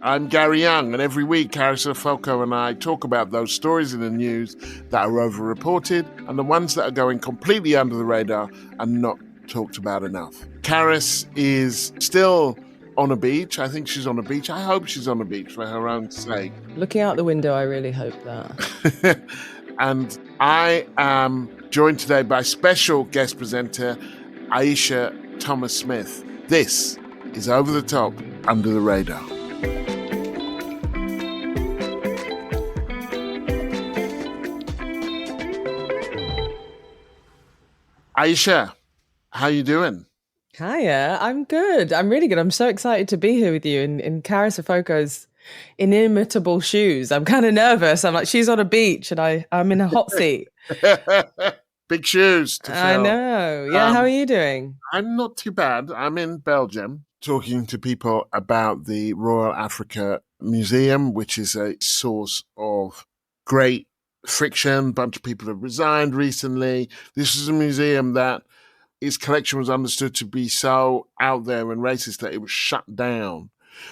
I'm Gary Younge, and every week Ayeisha Thomas and I talk about those stories in the news that are overreported and the ones that are going completely under the radar and not talked about enough. Caris is still on a beach. I think she's on a beach. I hope she's on a beach for her own sake. Looking out the window, I really hope that. And I am joined today by special guest presenter Ayeisha Thomas-Smith. This is Over the Top, Under the Radar. Ayeisha, how you doing? Hiya, I'm good. I'm really good. I'm so excited to be here with you in Ayeisha Thomas' inimitable shoes. I'm kind of nervous. I'm like, she's on a beach and I'm in a hot seat. Big shoes to fill. I know. Yeah, how are you doing? I'm not too bad. I'm in Belgium talking to people about the Royal Africa Museum, which is a source of great friction. A bunch of people have resigned recently. This is a museum that its collection was understood to be so out there and racist that it was shut down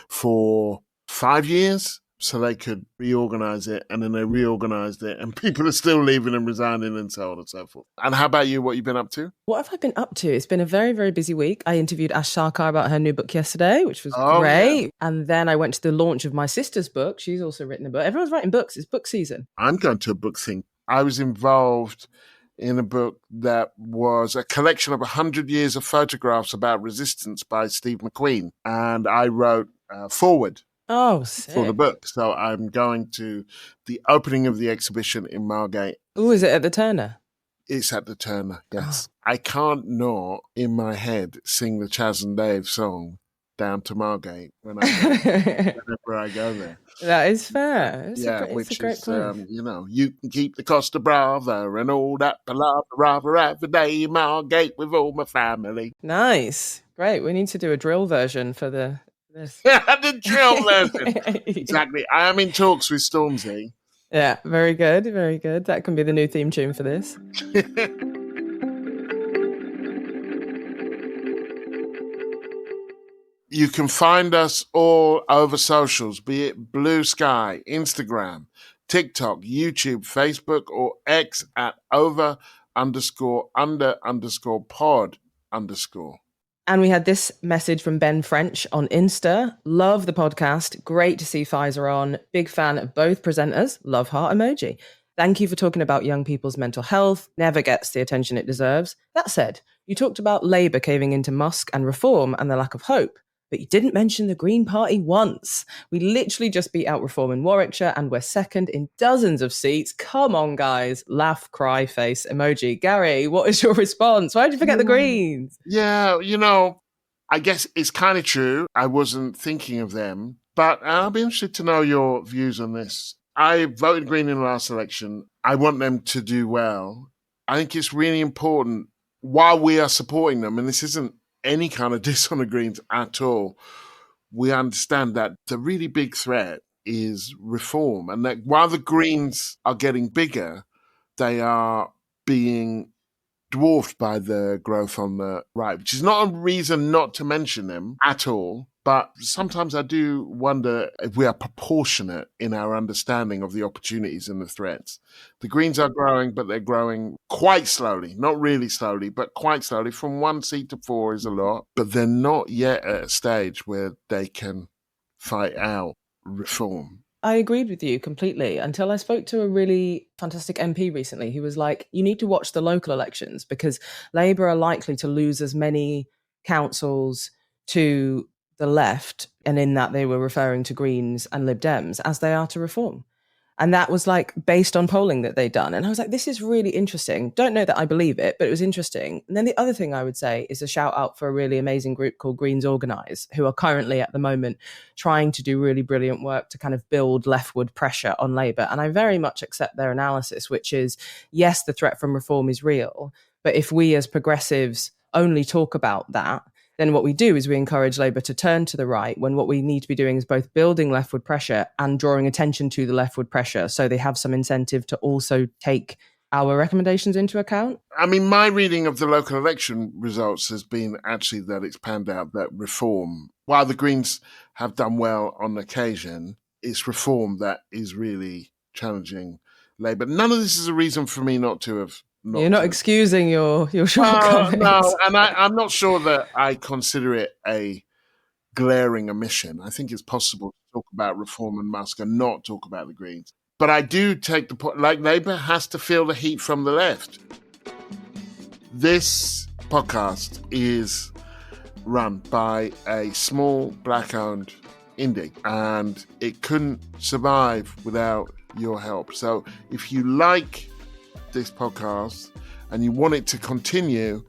for 5 years so they could reorganize it, and then they reorganized it, and people are still leaving and resigning and so on and so forth. And how about you? What you been up to? What have I been up to? It's been a very, very busy week. I interviewed Ash Sarkar about her new book yesterday, which was great. Yeah. And then I went to the launch of my sister's book. She's also written a book. Everyone's writing books. It's book season. I'm going to a book thing. I was involved in a book that was a collection of 100 years of photographs about resistance by Steve McQueen. And I wrote forward for the book. So I'm going to the opening of the exhibition in Margate. Oh, is it at the Turner? It's at the Turner, yes. I can't not, in my head, sing the Chas and Dave song Down to Margate whenever I go there. That is fair. It's a great place. You can keep the Costa Brava and all that palaver every day in Margate with all my family. Nice. Great. We need to do a drill version for this. The drill version. Exactly. I am in talks with Stormzy. Yeah, very good. Very good. That can be the new theme tune for this. You can find us all over socials, be it Blue Sky, Instagram, TikTok, YouTube, Facebook, or X at over_under_pod_. And we had this message from Ben French on Insta. Love the podcast. Great to see Pfizer on. Big fan of both presenters. Love heart emoji. Thank you for talking about young people's mental health. Never gets the attention it deserves. That said, you talked about Labour caving into Musk and Reform and the lack of hope. But you didn't mention the Green Party once. We literally just beat out Reform in Warwickshire and we're second in dozens of seats. Come on, guys. Laugh, cry, face, emoji. Gary, what is your response? Why did you forget the Greens? Yeah, I guess it's kind of true. I wasn't thinking of them. But I'll be interested to know your views on this. I voted Green in the last election. I want them to do well. I think it's really important while we are supporting them, and this isn't any kind of diss on the Greens at all, we understand that the really big threat is reform, and that while the Greens are getting bigger, they are being dwarfed by the growth on the right, which is not a reason not to mention them at all. But sometimes I do wonder if we are proportionate in our understanding of the opportunities and the threats. The Greens are growing, but they're growing quite slowly. Not really slowly, but quite slowly. From 1 seat to 4 is a lot. But they're not yet at a stage where they can fight out reform. I agreed with you completely until I spoke to a really fantastic MP recently who was like, you need to watch the local elections because Labour are likely to lose as many councils to the left, and in that they were referring to Greens and Lib Dems, as they are to Reform. And that was like based on polling that they'd done. And I was like, this is really interesting. Don't know that I believe it, but it was interesting. And then the other thing I would say is a shout out for a really amazing group called Greens Organise, who are currently at the moment trying to do really brilliant work to kind of build leftward pressure on Labour. And I very much accept their analysis, which is, yes, the threat from reform is real. But if we as progressives only talk about that, then what we do is we encourage Labour to turn to the right when what we need to be doing is both building leftward pressure and drawing attention to the leftward pressure so they have some incentive to also take our recommendations into account? I mean, my reading of the local election results has been actually that it's panned out that reform, while the Greens have done well on occasion, it's reform that is really challenging Labour. None of this is a reason for me not to have. You're not excusing your shortcomings. No, and I'm not sure that I consider it a glaring omission. I think it's possible to talk about reform and Musk and not talk about the Greens. But I do take the point, like Labour has to feel the heat from the left. This podcast is run by a small black-owned indie, and it couldn't survive without your help. So if you like this podcast and you want it to continue,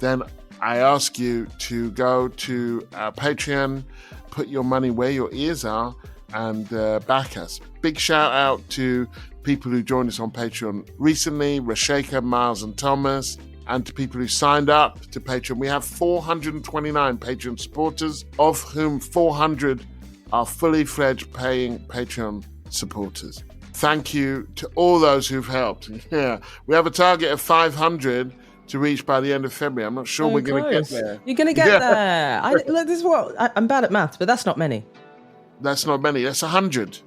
then I ask you to go to our Patreon, put your money where your ears are, and back us. Big shout out to people who joined us on Patreon recently, Rasheka, Myles and Thomas, and to people who signed up to Patreon. We have 429 Patreon supporters, of whom 400 are fully fledged paying Patreon supporters. Thank you to all those who've helped. Yeah, we have a target of 500 to reach by the end of February. I'm not sure we're going to get there. You're going to get there. I'm bad at maths, but that's not many. That's not many. That's 100.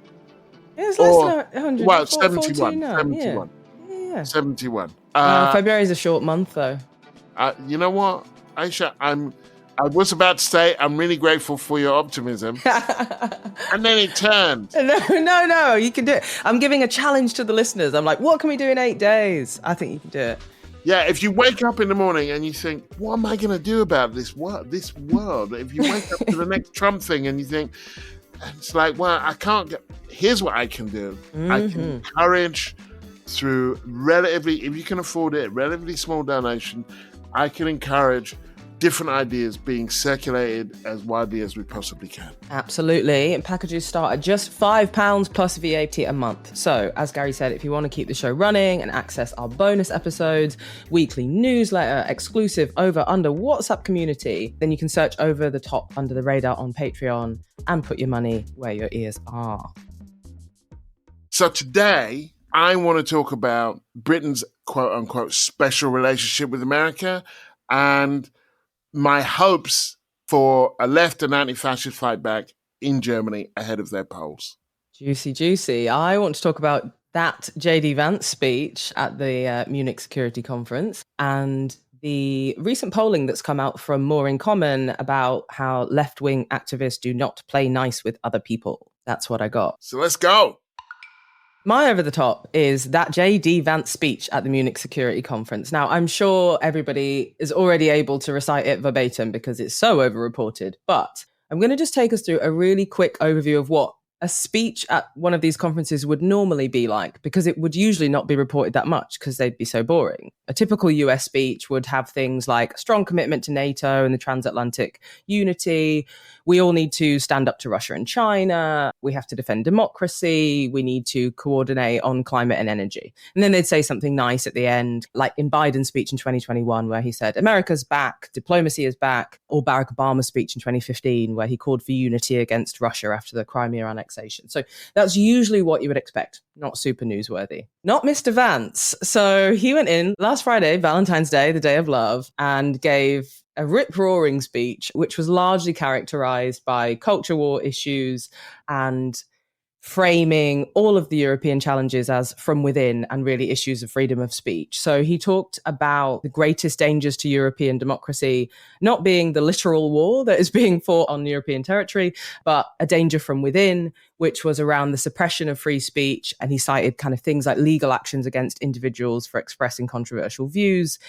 Yeah, it's less than 100. Well, 71. 71. Yeah. 71. February is a short month, though. You know what, Aisha? I was about to say I'm really grateful for your optimism, and then it turned. No, you can do it. I'm giving a challenge to the listeners. I'm like, what can we do in 8 days? I think you can do it. Yeah, if you wake up in the morning and you think, what am I going to do about this world? If you wake up to the next Trump thing and you think, it's like, well, I can't get... Here's what I can do. I can encourage through relatively, if you can afford it, relatively small donation, I can encourage different ideas being circulated as widely as we possibly can. Absolutely. And packages start at just £5 plus VAT a month. So, as Gary said, if you want to keep the show running and access our bonus episodes, weekly newsletter, exclusive over-under WhatsApp community, then you can search Over the Top Under the Radar on Patreon and put your money where your ears are. So today, I want to talk about Britain's quote-unquote special relationship with America and my hopes for a left and anti-fascist fight back in Germany ahead of their polls. Juicy. I want to talk about that JD Vance speech at the Munich Security Conference and the recent polling that's come out from More in Common about how left-wing activists do not play nice with other people. That's what I got. So let's go. My over the top is that JD Vance speech at the Munich Security Conference. Now, I'm sure everybody is already able to recite it verbatim because it's so overreported, but I'm going to just take us through a really quick overview of what a speech at one of these conferences would normally be like, because it would usually not be reported that much because they'd be so boring. A typical US speech would have things like strong commitment to NATO and the transatlantic unity. We all need to stand up to Russia and China. We have to defend democracy. We need to coordinate on climate and energy. And then they'd say something nice at the end, like in Biden's speech in 2021, where he said, America's back, diplomacy is back, or Barack Obama's speech in 2015, where he called for unity against Russia after the Crimea annexation. So that's usually what you would expect. Not super newsworthy. Not Mr. Vance. So he went in last Friday, Valentine's Day, the day of love, and gave a rip-roaring speech, which was largely characterized by culture war issues and framing all of the European challenges as from within and really issues of freedom of speech. So he talked about the greatest dangers to European democracy not being the literal war that is being fought on European territory, but a danger from within, which was around the suppression of free speech. And he cited kind of things like legal actions against individuals for expressing controversial views.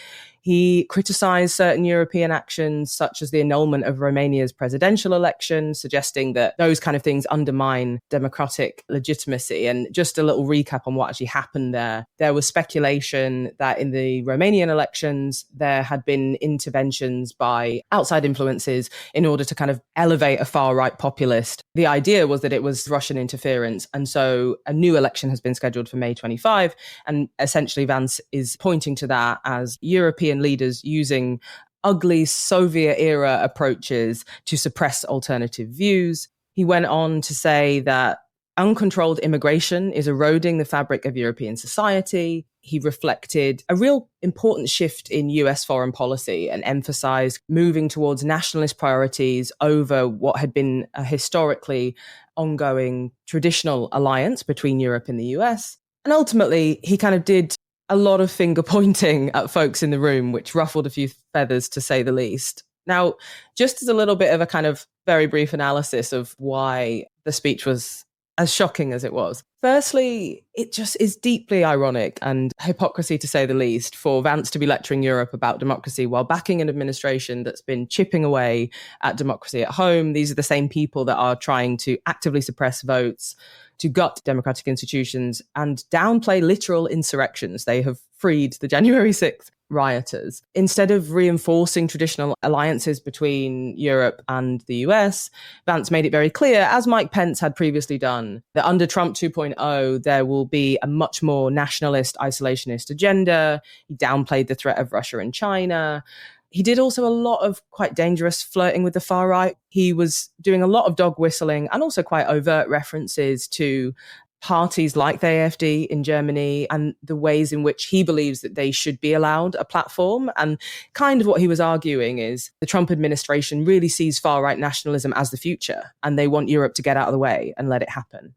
He criticized certain European actions, such as the annulment of Romania's presidential election, suggesting that those kind of things undermine democratic legitimacy. And just a little recap on what actually happened there. There was speculation that in the Romanian elections, there had been interventions by outside influences in order to kind of elevate a far-right populist. The idea was that it was Russian interference. And so a new election has been scheduled for May 25. And essentially Vance is pointing to that as European leaders using ugly Soviet-era approaches to suppress alternative views. He went on to say that uncontrolled immigration is eroding the fabric of European society. He reflected a real important shift in US foreign policy and emphasized moving towards nationalist priorities over what had been a historically ongoing traditional alliance between Europe and the US. And ultimately, he kind of did a lot of finger pointing at folks in the room, which ruffled a few feathers, to say the least. Now, just as a little bit of a kind of very brief analysis of why the speech was as shocking as it was. Firstly, it just is deeply ironic and hypocrisy, to say the least, for Vance to be lecturing Europe about democracy while backing an administration that's been chipping away at democracy at home. These are the same people that are trying to actively suppress votes, to gut democratic institutions, and downplay literal insurrections. They have freed the January 6th rioters. Instead of reinforcing traditional alliances between Europe and the US, Vance made it very clear, as Mike Pence had previously done, that under Trump 2.0, there will be a much more nationalist, isolationist agenda. He downplayed the threat of Russia and China. He did also a lot of quite dangerous flirting with the far right. He was doing a lot of dog whistling and also quite overt references to parties like the AfD in Germany and the ways in which he believes that they should be allowed a platform. And kind of what he was arguing is the Trump administration really sees far-right nationalism as the future, and they want Europe to get out of the way and let it happen.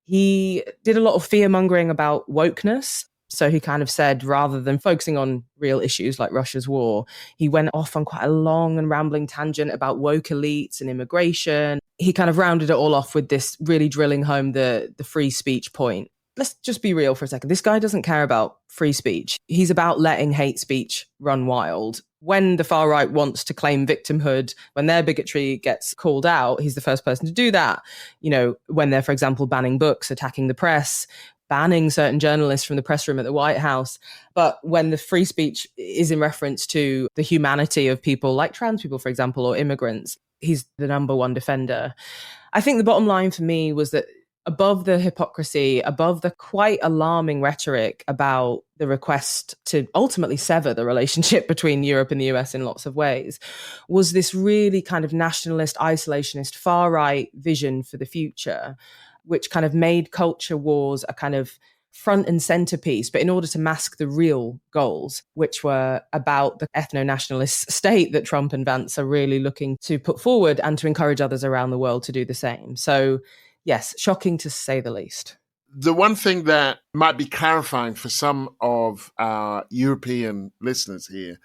He did a lot of fear-mongering about wokeness. So he kind of said, rather than focusing on real issues like Russia's war, he went off on quite a long and rambling tangent about woke elites and immigration. He kind of rounded it all off with this really drilling home the free speech point. Let's just be real for a second. This guy doesn't care about free speech. He's about letting hate speech run wild. When the far right wants to claim victimhood, when their bigotry gets called out, he's the first person to do that. You know, when they're, for example, banning books, attacking the press, banning certain journalists from the press room at the White House. But when the free speech is in reference to the humanity of people like trans people, for example, or immigrants, he's the number one defender. I think the bottom line for me was that above the hypocrisy, above the quite alarming rhetoric about the request to ultimately sever the relationship between Europe and the US in lots of ways, was this really kind of nationalist, isolationist, far-right vision for the future, which kind of made culture wars a kind of front and centerpiece, but in order to mask the real goals, which were about the ethno-nationalist state that Trump and Vance are really looking to put forward and to encourage others around the world to do the same. So, yes, shocking to say the least. The one thing that might be clarifying for some of our European listeners here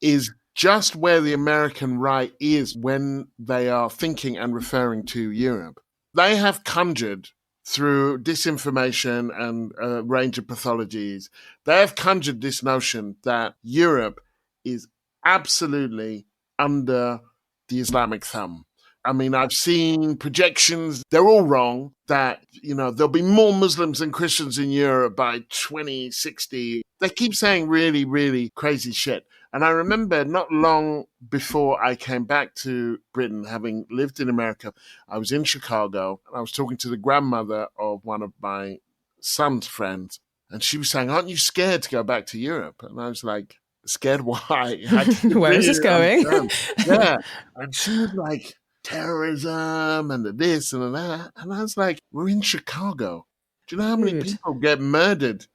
is just where the American right is when they are thinking and referring to Europe. They have conjured through disinformation and a range of pathologies, they have conjured this notion that Europe is absolutely under the Islamic thumb. I mean, I've seen projections, they're all wrong, that, you know, there'll be more Muslims than Christians in Europe by 2060. They keep saying really, really crazy shit. And I remember not long before I came back to Britain, having lived in America, I was in Chicago and I was talking to the grandmother of one of my son's friends. And she was saying, aren't you scared to go back to Europe? And I was like, scared why? Where is this going? Yeah. And she was like, terrorism and the this and the that. And I was like, we're in Chicago. Do you know how many people get murdered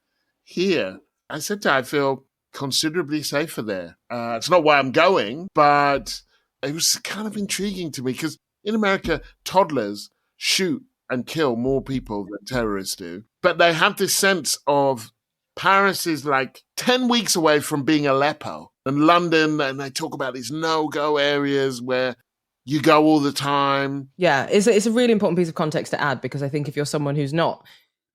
here? I said to her, I feel considerably safer there. It's not why I'm going, but it was kind of intriguing to me because in America, toddlers shoot and kill more people than terrorists do. But they have this sense of Paris is like 10 weeks away from being Aleppo, and London, and they talk about these no-go areas where you go all the time. Yeah, it's a really important piece of context to add, because I think if you're someone who's not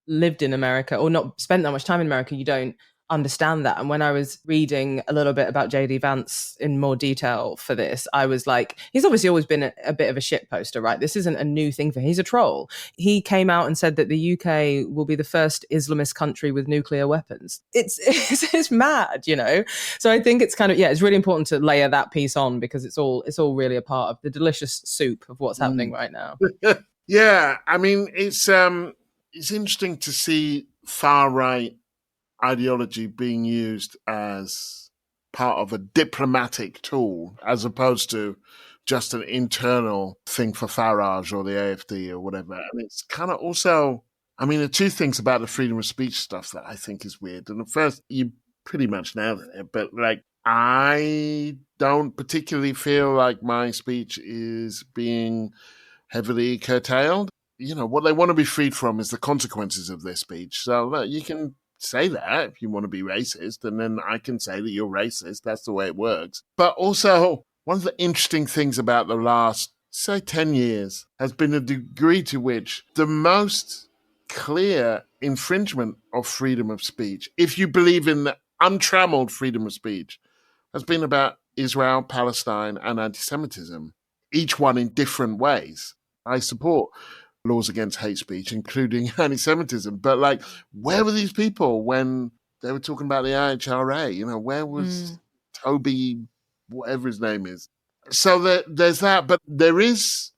lived in America or not spent that much time in America, you don't understand that. And when I was reading a little bit about JD Vance in more detail for this, I was like, he's obviously always been a bit of a shit poster, right? This isn't a new thing for him. He's a troll. He came out and said that the UK will be the first Islamist country with nuclear weapons. It's mad, you know? So I think it's kind of, it's really important to layer that piece on, because it's all really a part of the delicious soup of what's happening right now. Yeah, I mean, it's interesting to see far-right ideology being used as part of a diplomatic tool as opposed to just an internal thing for Farage or the AFD or whatever. And it's kind of also, I mean, the two things about the freedom of speech stuff that I think is weird. And at first, you pretty much nailed it, but like, I don't particularly feel like my speech is being heavily curtailed. You know, what they want to be freed from is the consequences of their speech. So look, you can say that if you want to be racist, and then I can say that you're racist. That's the way it works. But also, one of the interesting things about the last, say, 10 years has been the degree to which the most clear infringement of freedom of speech, if you believe in the untrammeled freedom of speech, has been about Israel, Palestine, and anti-Semitism, each one in different ways. I support laws against hate speech, including anti-Semitism, but like, where were these people when they were talking about the IHRA? You know, where was Toby, whatever his name is? So there's that, but there is,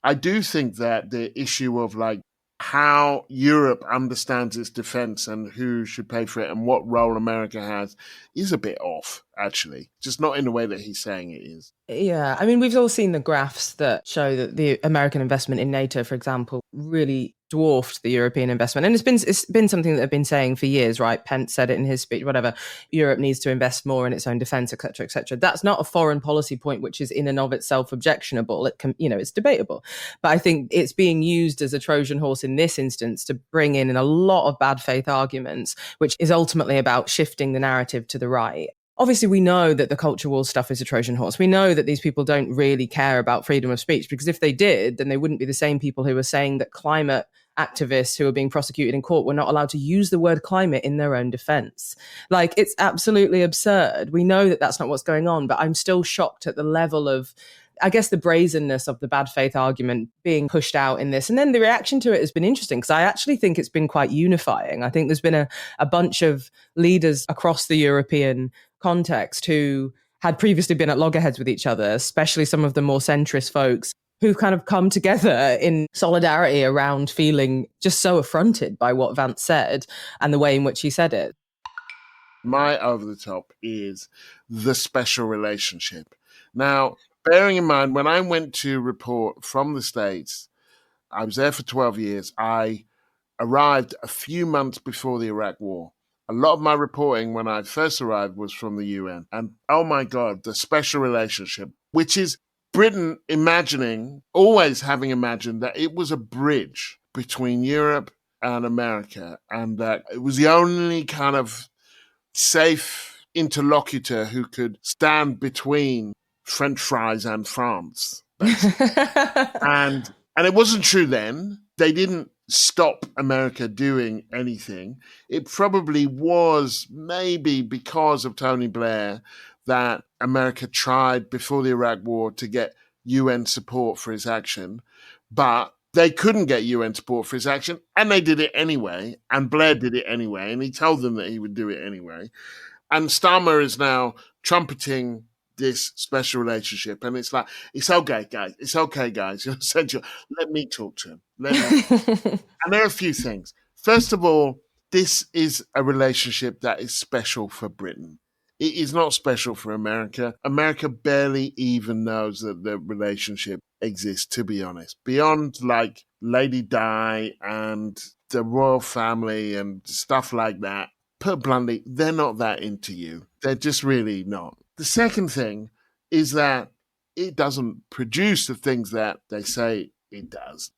I do think that the issue of like how Europe understands its defense and who should pay for it and what role America has is a bit off, actually. Just not in the way that he's saying it is. Yeah, I mean, we've all seen the graphs that show that the American investment in NATO, for example, really dwarfed the European investment. And it's been something that they've been saying for years, right? Pence said it in his speech, whatever. Europe needs to invest more in its own defense, et cetera, et cetera. That's not a foreign policy point, which is in and of itself objectionable. It can, it's debatable. But I think it's being used as a Trojan horse in this instance to bring in a lot of bad faith arguments, which is ultimately about shifting the narrative to the right. Obviously, we know that the culture war stuff is a Trojan horse. We know that these people don't really care about freedom of speech, because if they did, then they wouldn't be the same people who are saying that climate activists who are being prosecuted in court were not allowed to use the word climate in their own defense. Like, it's absolutely absurd. We know that that's not what's going on, but I'm still shocked at the level of, I guess, the brazenness of the bad faith argument being pushed out in this. And then the reaction to it has been interesting, because I actually think it's been quite unifying. I think there's been a bunch of leaders across the European context who had previously been at loggerheads with each other, especially some of the more centrist folks, who've kind of come together in solidarity around feeling just so affronted by what Vance said and the way in which he said it. My over the top is the special relationship. Now, bearing in mind, when I went to report from the States, I was there for 12 years. I arrived a few months before the Iraq War. A lot of my reporting when I first arrived was from the UN. And oh my God, the special relationship, which is Britain always having imagined that it was a bridge between Europe and America, and that it was the only kind of safe interlocutor who could stand between French fries and France. and it wasn't true then. They didn't stop America doing anything. It probably was maybe because of Tony Blair that America tried before the Iraq War to get UN support for his action, but they couldn't get UN support for his action, and they did it anyway, and Blair did it anyway, and he told them that he would do it anyway. And Starmer is now trumpeting this special relationship, and it's like, it's okay, guys. Let me talk to him. And there are a few things. First of all, this is a relationship that is special for Britain. It is not special for America. America barely even knows that the relationship exists, to be honest. Beyond like Lady Di and the royal family and stuff like that, put bluntly, they're not that into you. They're just really not. The second thing is that it doesn't produce the things that they say it does.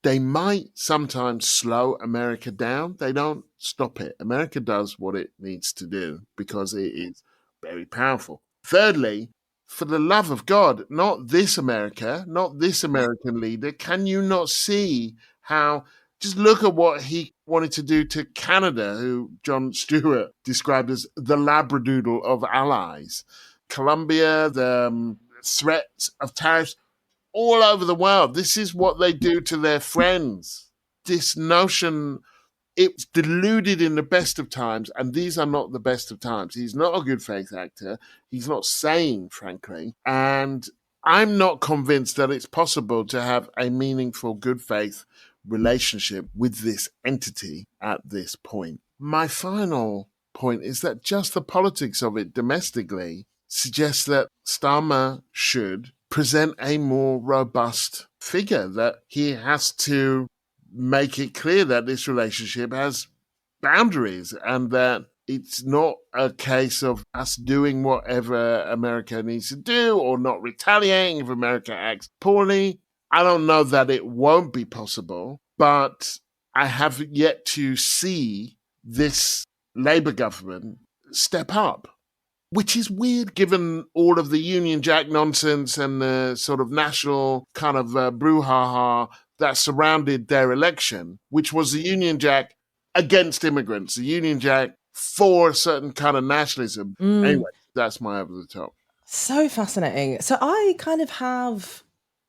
They might sometimes slow America down. They don't stop it. America does what it needs to do because it is very powerful. Thirdly, for the love of God, not this America, not this American leader, can you not see how, just look at what he wanted to do to Canada, who John Stewart described as the labradoodle of allies. Colombia, the threats of tariffs, all over the world. This is what they do to their friends. This notion, it's deluded in the best of times, and these are not the best of times. He's not a good faith actor. He's not sane, frankly. And I'm not convinced that it's possible to have a meaningful good faith relationship with this entity at this point. My final point is that just the politics of it domestically suggests that Starmer should present a more robust figure, that he has to make it clear that this relationship has boundaries and that it's not a case of us doing whatever America needs to do or not retaliating if America acts poorly. I don't know that it won't be possible, but I have yet to see this Labour government step up, which is weird given all of the Union Jack nonsense and the sort of national kind of brouhaha that surrounded their election, which was the Union Jack against immigrants, the Union Jack for a certain kind of nationalism. Anyway, that's my over the top. So fascinating. So I kind of have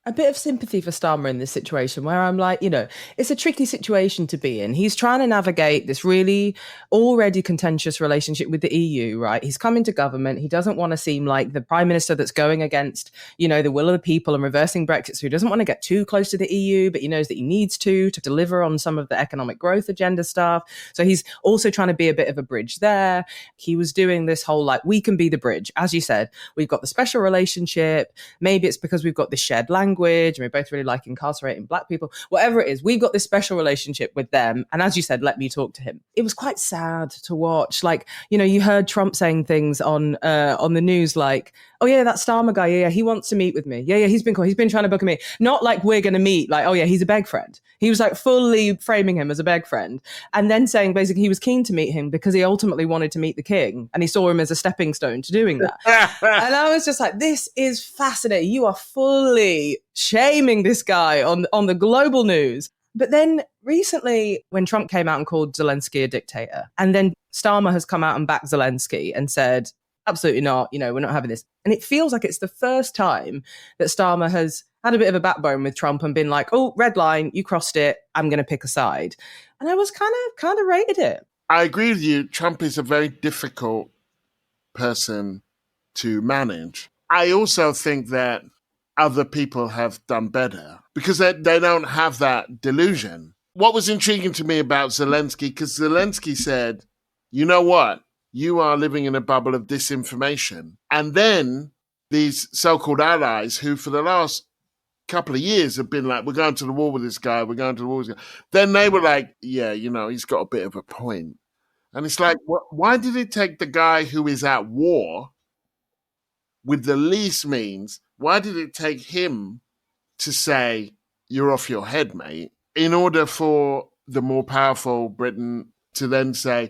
a bit of sympathy for Starmer in this situation where I'm like, it's a tricky situation to be in. He's trying to navigate this really already contentious relationship with the EU, right? He's come into government. He doesn't want to seem like the prime minister that's going against, the will of the people and reversing Brexit. So he doesn't want to get too close to the EU, but he knows that he needs to deliver on some of the economic growth agenda stuff. So he's also trying to be a bit of a bridge there. He was doing this whole, we can be the bridge. As you said, we've got the special relationship. Maybe it's because we've got this shared language and we both really like incarcerating Black people. Whatever it is, we've got this special relationship with them. And as you said, let me talk to him. It was quite sad to watch. You heard Trump saying things on the news like, oh yeah, that Starmer guy, yeah, he wants to meet with me. Yeah, he's been cool. He's been trying to book me. Not like we're going to meet, oh yeah, he's a beg friend. He was fully framing him as a beg friend. And then saying basically he was keen to meet him because he ultimately wanted to meet the king. And he saw him as a stepping stone to doing that. And I was just like, this is fascinating. You are fully shaming this guy on the global news. But then recently, when Trump came out and called Zelensky a dictator, and then Starmer has come out and backed Zelensky and said, absolutely not, we're not having this. And it feels like it's the first time that Starmer has had a bit of a backbone with Trump and been like, oh, red line, you crossed it, I'm going to pick a side. And I was kind of rated it. I agree with you. Trump is a very difficult person to manage. I also think that other people have done better because they don't have that delusion. What was intriguing to me about Zelensky, because Zelensky said, you know what? You are living in a bubble of disinformation. And then these so-called allies who for the last couple of years have been like, we're going to the war with this guy, we're going to the war with this guy. Then they were like, yeah, he's got a bit of a point. And it's like, why did it take the guy who is at war with the least means, why did it take him to say, you're off your head, mate, in order for the more powerful Britain to then say,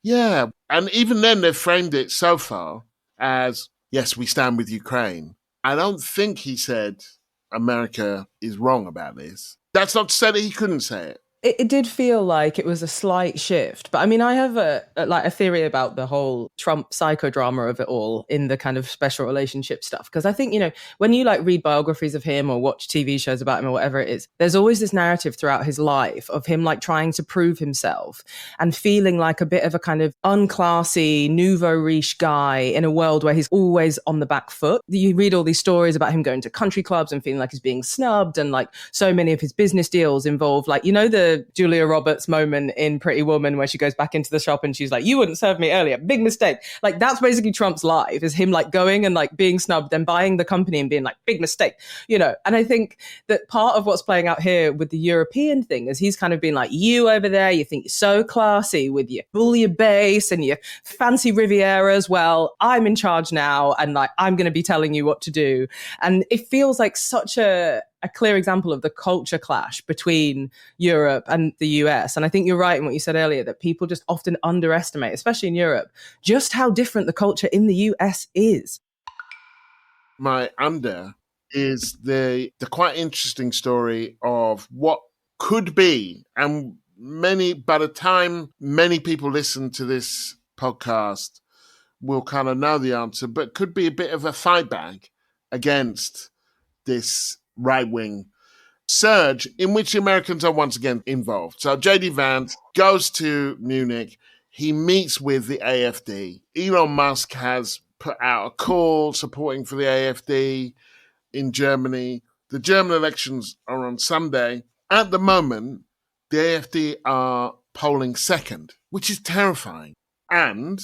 yeah. And even then they've framed it so far as, yes, we stand with Ukraine. I don't think he said America is wrong about this. That's not to say that he couldn't say it. It did feel like it was a slight shift. But I mean, I have a theory about the whole Trump psychodrama of it all in the kind of special relationship stuff. Because I think, when you read biographies of him or watch TV shows about him or whatever it is, there's always this narrative throughout his life of him trying to prove himself and feeling like a bit of a kind of unclassy, nouveau riche guy in a world where he's always on the back foot. You read all these stories about him going to country clubs and feeling like he's being snubbed, and so many of his business deals involve the Julia Roberts moment in Pretty Woman where she goes back into the shop and she's like, you wouldn't serve me earlier. Big mistake. That's basically Trump's life, is him going and being snubbed, then buying the company and being big mistake, And I think that part of what's playing out here with the European thing is he's kind of been you over there, you think you're so classy with your bouillabaisse and your fancy Rivieras. Well, I'm in charge now and I'm going to be telling you what to do. And it feels like such a clear example of the culture clash between Europe and the US. And I think you're right in what you said earlier, that people just often underestimate, especially in Europe, just how different the culture in the US is. My under is the quite interesting story of what could be, and by the time many people listen to this podcast will kind of know the answer, but could be a bit of a fightback against this right-wing surge in which the Americans are once again involved. So JD Vance goes to Munich. He meets with the AfD. Elon Musk has put out a call supporting for the AfD in Germany. The German elections are on Sunday. At the moment, the AfD are polling second, which is terrifying. And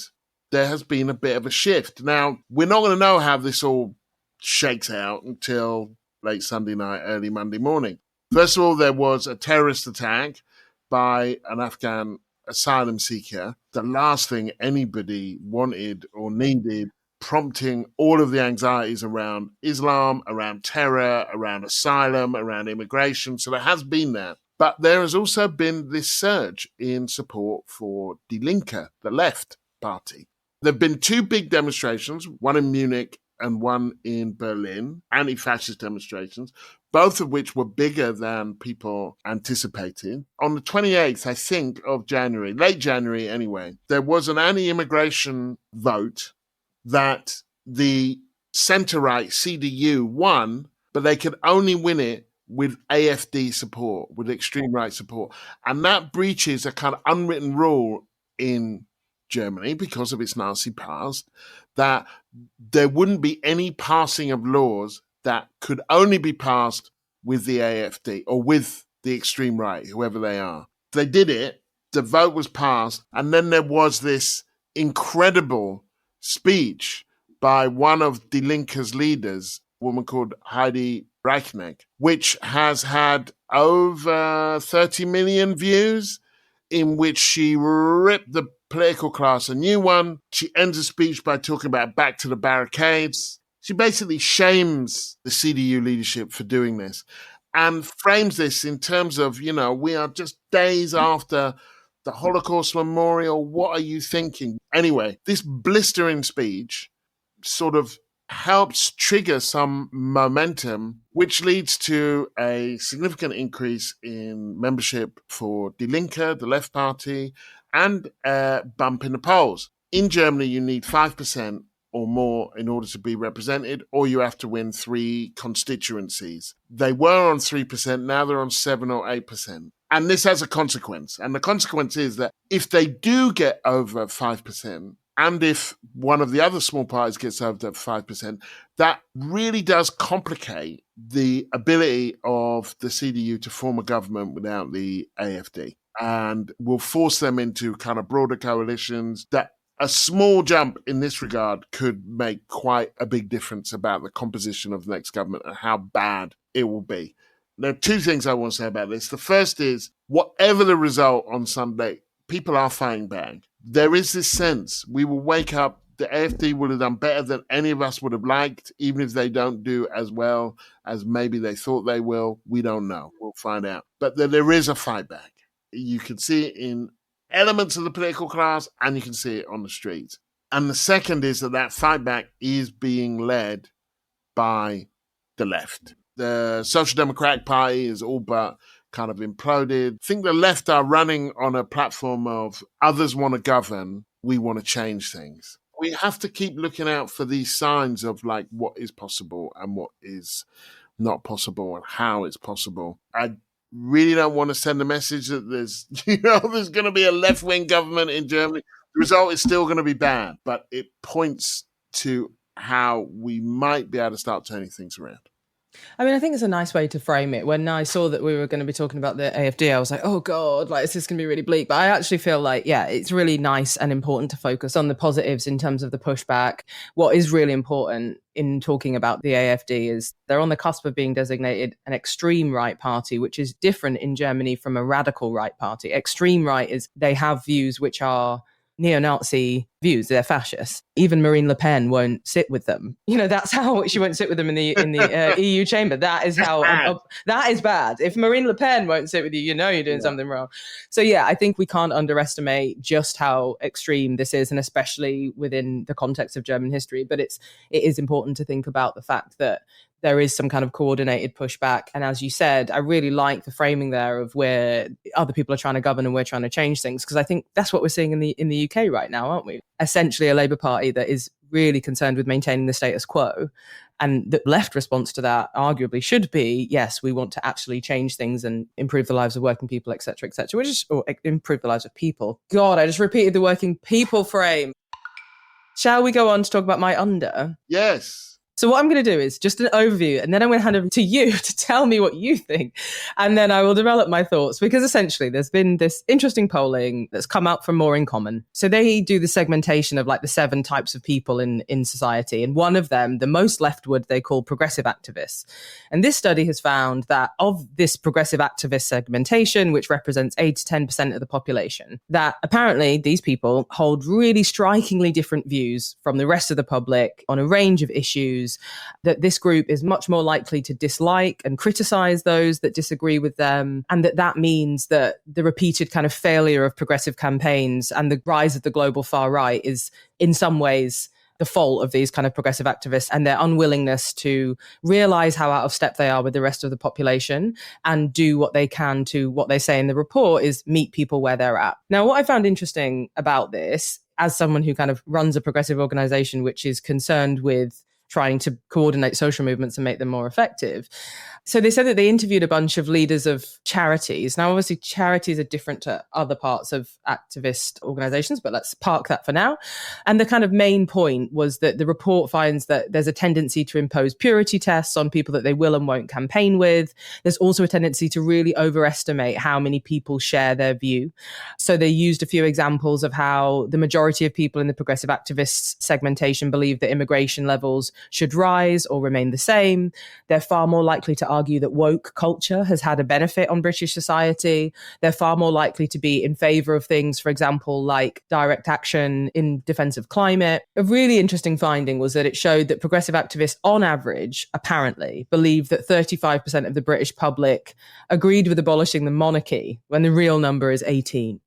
there has been a bit of a shift. Now, we're not going to know how this all shakes out until late Sunday night, early Monday morning. First of all, there was a terrorist attack by an Afghan asylum seeker, the last thing anybody wanted or needed, prompting all of the anxieties around Islam, around terror, around asylum, around immigration. So there has been that. But there has also been this surge in support for Die Linke, the left party. There have been two big demonstrations, one in Munich and one in Berlin, anti-fascist demonstrations, both of which were bigger than people anticipated. On the 28th, I think, of January, late January anyway, there was an anti-immigration vote that the centre-right CDU won, but they could only win it with AfD support, with extreme right support. And that breaches a kind of unwritten rule in Germany, because of its Nazi past, that there wouldn't be any passing of laws that could only be passed with the AfD or with the extreme right, whoever they are. They did it, the vote was passed, and then there was this incredible speech by one of Die Linke's leaders, a woman called Heidi Reichneck, which has had over 30 million views, in which she ripped the political class a new one. She ends the speech by talking about back to the barricades. She basically shames the CDU leadership for doing this and frames this in terms of, we are just days after the Holocaust Memorial. What are you thinking? Anyway, this blistering speech sort of helps trigger some momentum, which leads to a significant increase in membership for Die Linke, the left party, and a bump in the polls. In Germany, you need 5% or more in order to be represented, or you have to win 3 constituencies. They were on 3%, now they're on 7 or 8%. And this has a consequence. And the consequence is that if they do get over 5%, and if one of the other small parties gets over 5%, that really does complicate the ability of the CDU to form a government without the AfD, and will force them into kind of broader coalitions. That a small jump in this regard could make quite a big difference about the composition of the next government and how bad it will be. There are 2 things I want to say about this. The first is, whatever the result on Sunday, people are fighting back. There is this sense we will wake up, the AfD will have done better than any of us would have liked, even if they don't do as well as maybe they thought they will. We don't know. We'll find out. But there is a fight back. You can see it in elements of the political class, and you can see it on the streets. And the second is that fight back is being led by the left. The Social Democratic Party is all but kind of imploded. I think the left are running on a platform of others want to govern, we want to change things. We have to keep looking out for these signs of like what is possible and what is not possible and how it's possible. I really don't want to send a message that there's going to be a left-wing government in Germany. The result is still going to be bad, but it points to how we might be able to start turning things around. I mean, I think it's a nice way to frame it. When I saw that we were going to be talking about the AfD, I was like, oh God, like, this is going to be really bleak. But I actually feel like, yeah, it's really nice and important to focus on the positives in terms of the pushback. What is really important in talking about the AfD is they're on the cusp of being designated an extreme right party, which is different in Germany from a radical right party. Extreme right is they have views which are neo-Nazi views. They're fascists. Even Marine Le Pen won't sit with them. That's how she won't sit with them in the EU chamber. That is how that is bad. If Marine Le Pen won't sit with you, you're doing something wrong. So yeah, I think we can't underestimate just how extreme this is, and especially within the context of German history. But it is important to think about the fact that there is some kind of coordinated pushback. And as you said, I really like the framing there of where other people are trying to govern and we're trying to change things, because I think that's what we're seeing in the UK right now, aren't we? Essentially a Labour Party that is really concerned with maintaining the status quo. And the left response to that arguably should be, yes, we want to actually change things and improve the lives of working people, et cetera, or improve the lives of people. God, I just repeated the working people frame. Shall we go on to talk about my under? Yes. So what I'm going to do is just an overview, and then I'm going to hand over to you to tell me what you think. And then I will develop my thoughts, because essentially there's been this interesting polling that's come out from More in Common. So they do the segmentation of like the 7 types of people in society. And one of them, the most leftward, they call progressive activists. And this study has found that of this progressive activist segmentation, which represents 8 to 10% of the population, that apparently these people hold really strikingly different views from the rest of the public on a range of issues, that this group is much more likely to dislike and criticize those that disagree with them, and that means that the repeated kind of failure of progressive campaigns and the rise of the global far right is in some ways the fault of these kind of progressive activists and their unwillingness to realize how out of step they are with the rest of the population and do what they can to, what they say in the report is, meet people where they're at. Now, what I found interesting about this, as someone who kind of runs a progressive organization which is concerned with trying to coordinate social movements and make them more effective. So they said that they interviewed a bunch of leaders of charities. Now, obviously, charities are different to other parts of activist organizations, but let's park that for now. And the kind of main point was that the report finds that there's a tendency to impose purity tests on people that they will and won't campaign with. There's also a tendency to really overestimate how many people share their view. So they used a few examples of how the majority of people in the progressive activists segmentation believe that immigration levels should rise or remain the same. They're far more likely to argue that woke culture has had a benefit on British society. They're far more likely to be in favor of things, for example, like direct action in defense of climate. A really interesting finding was that it showed that progressive activists, on average, apparently, believe that 35% of the British public agreed with abolishing the monarchy, when the real number is 18.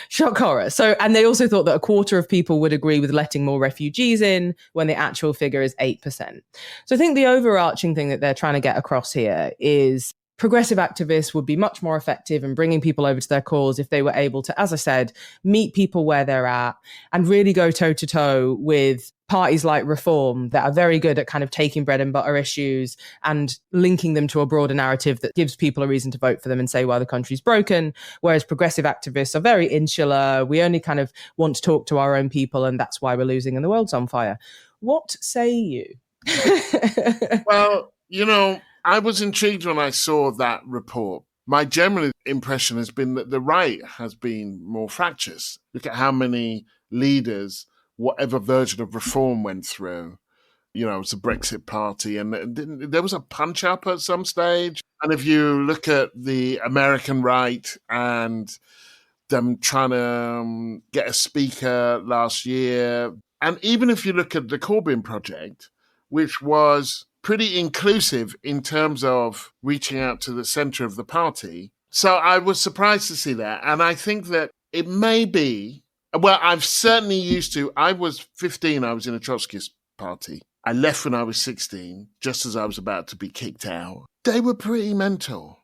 Shock horror. So, and they also thought that a quarter of people would agree with letting more refugees in, when the actual figure is 8%. So I think the overarching thing that they're trying to get across here is progressive activists would be much more effective in bringing people over to their cause if they were able to, as I said, meet people where they're at and really go toe to toe with parties like Reform that are very good at kind of taking bread and butter issues and linking them to a broader narrative that gives people a reason to vote for them and say, well, the country's broken. Whereas progressive activists are very insular. We only kind of want to talk to our own people, and that's why we're losing and the world's on fire. What say you? Well, I was intrigued when I saw that report. My general impression has been that the right has been more fractious. Look at how many leaders, whatever version of Reform went through. It's a Brexit party, and there was a punch-up at some stage. And if you look at the American right and them trying to get a speaker last year, and even if you look at the Corbyn project, which was pretty inclusive in terms of reaching out to the centre of the party. So I was surprised to see that. And I think that it may be, well, I've certainly used to, I was 15, I was in a Trotskyist party. I left when I was 16, just as I was about to be kicked out. They were pretty mental,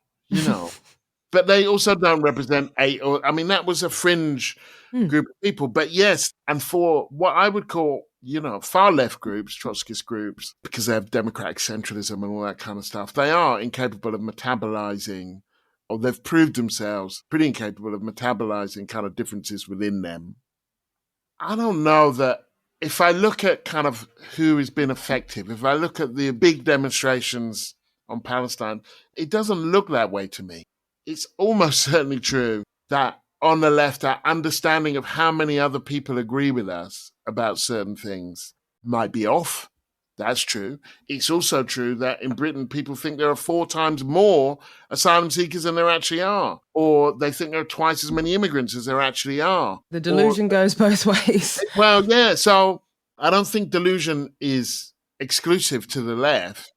But they also don't represent that was a fringe group of people. But yes, and for what I would call, far left groups, Trotskyist groups, because they have democratic centralism and all that kind of stuff, they are incapable of metabolizing, or they've proved themselves pretty incapable of metabolizing kind of differences within them. I don't know that if I look at kind of who has been effective, if I look at the big demonstrations on Palestine, it doesn't look that way to me. It's almost certainly true that on the left, our understanding of how many other people agree with us about certain things might be off. That's true. It's also true that in Britain, people think there are 4 times more asylum seekers than there actually are. Or they think there are twice as many immigrants as there actually are. The delusion goes both ways. Well, yeah. So I don't think delusion is exclusive to the left.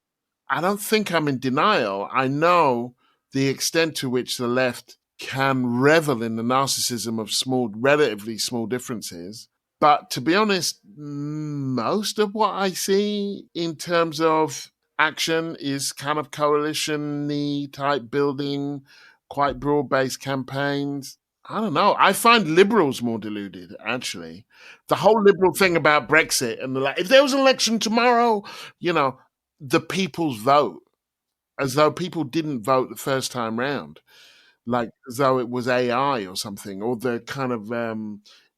I don't think I'm in denial. I know the extent to which the left can revel in the narcissism of relatively small differences. But to be honest, most of what I see in terms of action is kind of coalition-y type building, quite broad-based campaigns. I don't know. I find liberals more deluded, actually. The whole liberal thing about Brexit and if there was an election tomorrow, the people's vote, as though people didn't vote the first time round, like as though it was AI or something, or the kind of,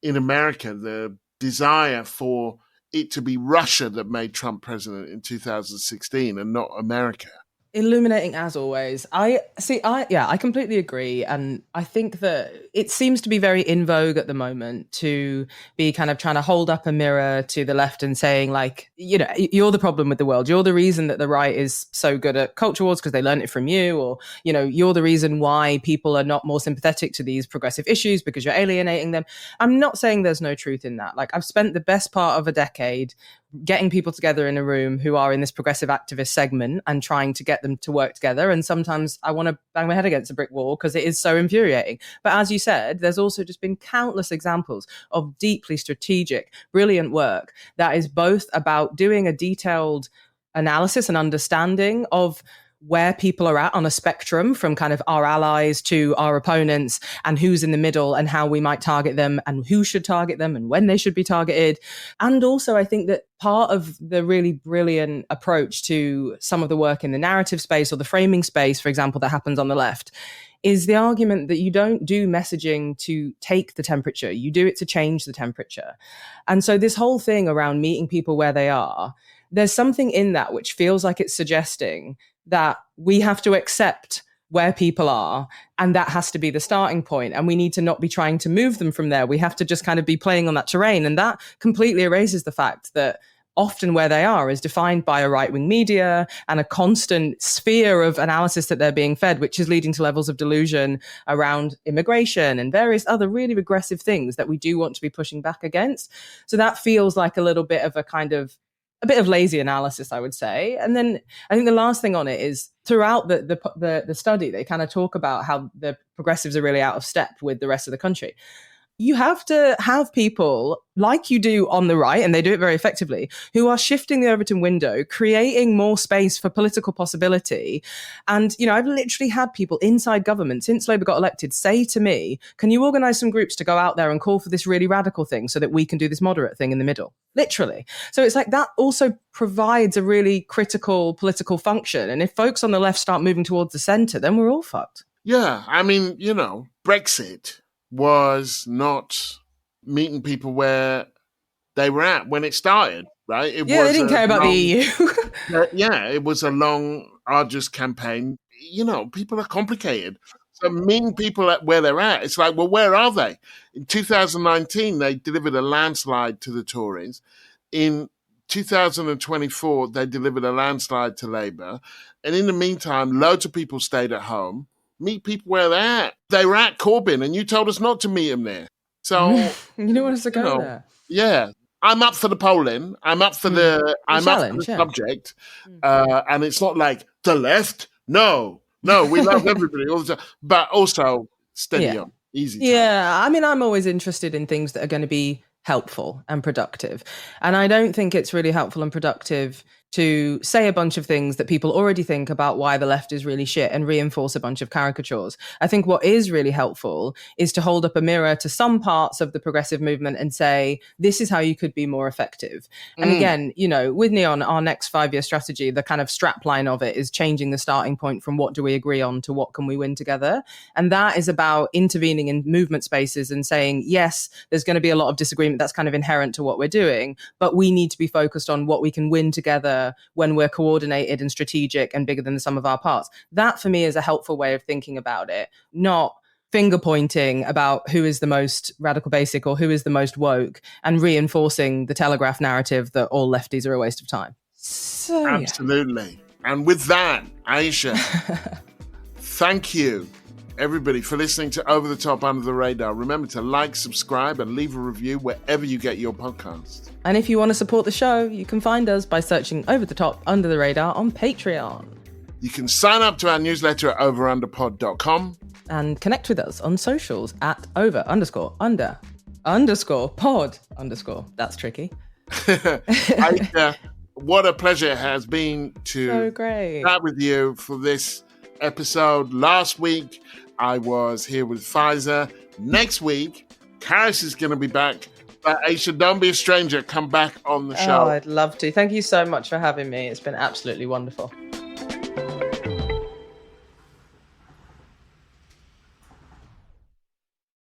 in America, the desire for it to be Russia that made Trump president in 2016 and not America. Illuminating as always. I completely agree. And I think that it seems to be very in vogue at the moment to be kind of trying to hold up a mirror to the left and saying, like, you know, you're the problem with the world. You're the reason that the right is so good at culture wars because they learned it from you. Or, you know, you're the reason why people are not more sympathetic to these progressive issues because you're alienating them. I'm not saying there's no truth in that. Like, I've spent the best part of a decade getting people together in a room who are in this progressive activist segment and trying to get them to work together. And sometimes I want to bang my head against a brick wall because it is so infuriating. But as you said, there's also just been countless examples of deeply strategic, brilliant work that is both about doing a detailed analysis and understanding of where people are at on a spectrum from kind of our allies to our opponents and who's in the middle and how we might target them and who should target them and when they should be targeted. And also, I think that part of the really brilliant approach to some of the work in the narrative space or the framing space, for example, that happens on the left, is the argument that you don't do messaging to take the temperature, you do it to change the temperature. And so this whole thing around meeting people where they are, there's something in that which feels like it's suggesting that we have to accept where people are, and that has to be the starting point. And we need to not be trying to move them from there. We have to just kind of be playing on that terrain. And that completely erases the fact that often where they are is defined by a right-wing media and a constant sphere of analysis that they're being fed, which is leading to levels of delusion around immigration and various other really regressive things that we do want to be pushing back against. So that feels like a little bit of a bit of lazy analysis, I would say. And then I think the last thing on it is throughout the study, they kind of talk about how the progressives are really out of step with the rest of the country. You have to have people like you do on the right, and they do it very effectively, who are shifting the Overton window, creating more space for political possibility. And, you know, I've literally had people inside government since Labour got elected say to me, can you organise some groups to go out there and call for this really radical thing so that we can do this moderate thing in the middle? Literally. So it's like that also provides a really critical political function. And if folks on the left start moving towards the centre, then we're all fucked. Yeah, I mean, you know, Brexit was not meeting people where they were at when it started, right? They didn't care about the EU. It was a long, arduous campaign. You know, people are complicated. So meeting people at where they're at, it's like, well, where are they? In 2019, they delivered a landslide to the Tories. In 2024, they delivered a landslide to Labour. And in the meantime, loads of people stayed at home. Meet people where they're at. They were at Corbyn, and you told us not to meet them there. So you don't want us to go there. Yeah, I'm up for the polling. I'm up for the subject, and it's not like the left. No, we love everybody all the time, but also steady on, easy. Yeah, I mean, I'm always interested in things that are going to be helpful and productive, and I don't think it's really helpful and productive to say a bunch of things that people already think about why the left is really shit and reinforce a bunch of caricatures. I think what is really helpful is to hold up a mirror to some parts of the progressive movement and say, this is how you could be more effective. And again, you know, with Neon, our next 5-year strategy, the kind of strap line of it is changing the starting point from what do we agree on to what can we win together. And that is about intervening in movement spaces and saying, yes, there's going to be a lot of disagreement. That's kind of inherent to what we're doing, but we need to be focused on what we can win together when we're coordinated and strategic and bigger than the sum of our parts. That for me is a helpful way of thinking about it, not finger pointing about who is the most radical basic or who is the most woke and reinforcing the Telegraph narrative that all lefties are a waste of time. So, absolutely. And with that, Ayeisha, thank you everybody for listening to Over the Top Under the Radar. Remember to like, subscribe, and leave a review wherever you get your podcasts. And if you want to support the show, you can find us by searching Over the Top Under the Radar on Patreon. You can sign up to our newsletter at overunderpod.com. And connect with us on socials at over_under_pod_. That's tricky. What a pleasure it has been to chat with you for this episode. Last week, I was here with Pfizer. Next week, Karis is going to be back. But Ayeisha, don't be a stranger. Come back on the show. Oh, I'd love to. Thank you so much for having me. It's been absolutely wonderful.